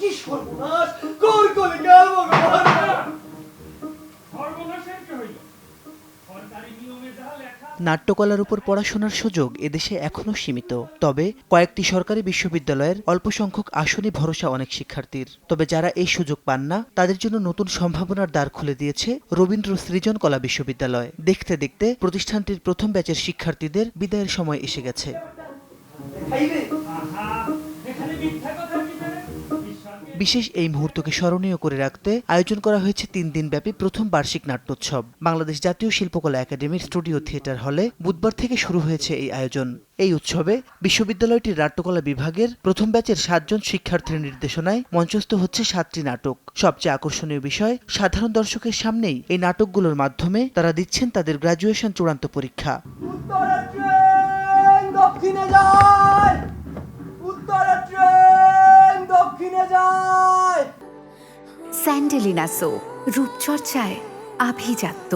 কি সর্বনাশ কোন কোলে গেল ভগবান। নাট্যকলার উপর পড়াশোনার সুযোগ এদেশে এখনো সীমিত। তবে কয়েকটি সরকারি বিশ্ববিদ্যালয়ের অল্প সংখ্যক আসনে ভরসা অনেক শিক্ষার্থীর। তবে যারা এই সুযোগ পান না তাদের জন্য নতুন সম্ভাবনার দ্বার খুলে দিয়েছে রবীন্দ্র সৃজন কলা বিশ্ববিদ্যালয়। দেখতে দেখতে প্রতিষ্ঠানটির প্রথম ব্যাচের শিক্ষার্থীদের বিদায়ের সময় এসে গেছে। বিশেষ এই মুহূর্তকে স্মরণীয় করে রাখতে আয়োজন করা হয়েছে 3 দিনব্যাপী প্রথম বার্ষিক নাট্যোৎসব। বাংলাদেশ জাতীয় শিল্পকলা একাডেমির স্টুডিও থিয়েটার হলে বুধবার থেকে শুরু হয়েছে এই আয়োজন। এই উৎসবে বিশ্ববিদ্যালয়টির নাট্যকলা বিভাগের প্রথম ব্যাচের 7 জন শিক্ষার্থীর নির্দেশনায় মঞ্চস্থ হচ্ছে 7টি নাটক। সবচেয়ে আকর্ষণীয় বিষয়, সাধারণ দর্শকের সামনেই এই নাটকগুলোর মাধ্যমে তারা দিচ্ছেন তাদের গ্র্যাজুয়েশন চূড়ান্ত পরীক্ষা। স্যান্ডেলিনা সো, রূপচর্চায় আভিজাত্য।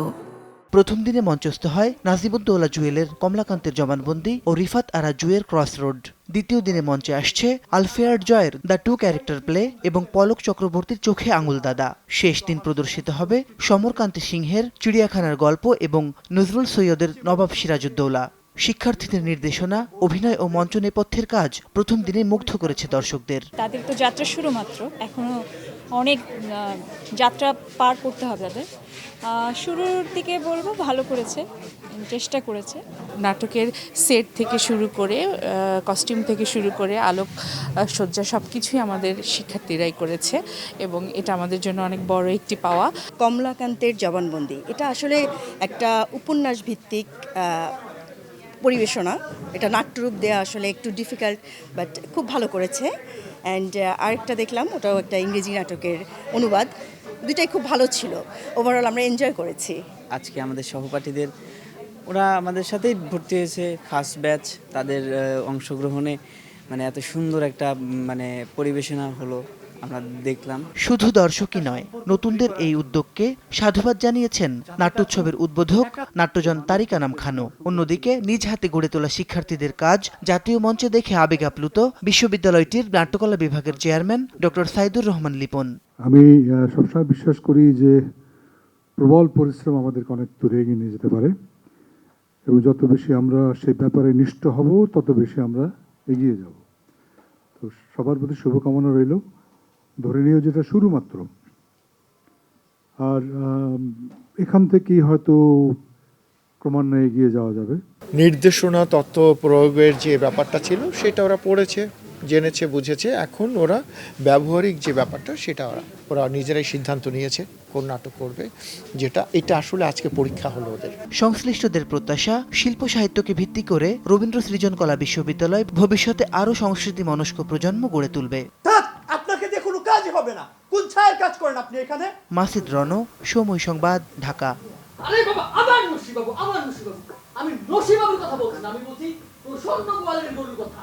প্রথম দিনে মঞ্চস্থ হয় নাজিবুদ্দৌলা জুয়েলের কমলাকান্তের জবানবন্দি ও রিফাত আরা জুয়ের ক্রসরোড। দ্বিতীয় দিনে মঞ্চে আসছে আলফেয়ার জয়ের দ্য 2 ক্যারেক্টার প্লে এবং পলক চক্রবর্তীর চোখে আঙুল দাদা। শেষ দিন প্রদর্শিত হবে সমরকান্তি সিংহের চিড়িয়াখানার গল্প এবং নজরুল সৈয়দের নবাব সিরাজউদ্দৌলা। শিক্ষার্থীদের নির্দেশনা, অভিনয় ও মঞ্চ নেপথ্যের কাজ প্রথম দিনে মুগ্ধ করেছে দর্শকদের। তাদের তো যাত্রা শুরু মাত্র, এখনো অনেক যাত্রা পার করতে হবে তাদের। শুরুর দিকে বলবো ভালো করেছে, চেষ্টা করেছে। নাটকের সেট থেকে শুরু করে কস্টিউম থেকে শুরু করে আলোক সজ্জা সব কিছুই আমাদের শিক্ষার্থীরাই করেছে এবং এটা আমাদের জন্য অনেক বড় একটি পাওয়া। কমলাকান্তের জবানবন্দি এটা আসলে একটা উপন্যাস ভিত্তিক পরিবেশনা। এটা নাট্যরূপ দেওয়া আসলে একটু ডিফিকাল্ট, বাট খুব ভালো করেছে। অ্যান্ড আরেকটা দেখলাম, ওটাও একটা ইংরেজি নাটকের অনুবাদ। দুইটাই খুব ভালো ছিল। ওভারঅল আমরা এনজয় করেছি। আজকে আমাদের সহপাঠীদের, ওরা আমাদের সাথেই ভর্তি হয়েছে ফার্স্ট ব্যাচ, তাদের অংশগ্রহণে এত সুন্দর একটা পরিবেশনা হলো, আমরা দেখলাম। শুধু দর্শকই নয়, নতুনদের এই উদ্যোগকে সাধুবাদ জানিয়েছেন নাট্যোৎসবের উদ্বোধক নাট্যজন তারিক আনাম খানও। অন্যদিকে নিজ হাতে গড়ে তোলা শিক্ষার্থীদের কাজ জাতীয় মঞ্চে দেখে আবেগ আপ্লুত বিশ্ববিদ্যালয়টির নাট্যকলা বিভাগের চেয়ারম্যান ডক্টর সাইদুর রহমান লিপন। আমি সবসময় বিশ্বাস করি যে প্রবল পরিশ্রম আমাদেরকে অনেক দূরে এগিয়ে নিয়ে যেতে পারে, এবং যত বেশি আমরা সেই ব্যাপারে নিষ্ঠ হব তত বেশি আমরা এগিয়ে যাব। তো সবার প্রতি শুভকামনা রইল। ধরে নিয়েও যেটা শুরু মাত্র, আর এখান থেকেই হয়তো ক্রমান্বয়ে এগিয়ে যাওয়া যাবে। নির্দেশনা তত্ত্ব প্রয়োগের যে ব্যাপারটা ছিল সেটা ওরা পড়েছে, জেনেছে, বুঝেছে। এখন ওরা ব্যবহারিক যে ব্যাপারটা সেটা ওরা নিজেরাই সিদ্ধান্ত নিয়েছে কোন নাটক করবে, এটা আসলে আজকে পরীক্ষা হলো ওদের। সংশ্লিষ্টদের প্রত্যাশা, শিল্প সাহিত্যকে ভিত্তি করে রবীন্দ্র সৃজন কলা বিশ্ববিদ্যালয় ভবিষ্যতে আরো সংস্কৃতি মনস্ক প্রজন্ম গড়ে তুলবে। আপনাকে দিয়ে কোনো কাজই হবে না। কোন ছায়ের কাজ করেন আপনি এখানে? মাসিদ রনো, সময় সংবাদ, ঢাকা। আরে বাবা, আমার নসিবাবু, আমি নসিবাবুর কথা বলছি না, আমি বলছি স্বর্ণ গোয়ালের গরুর কথা।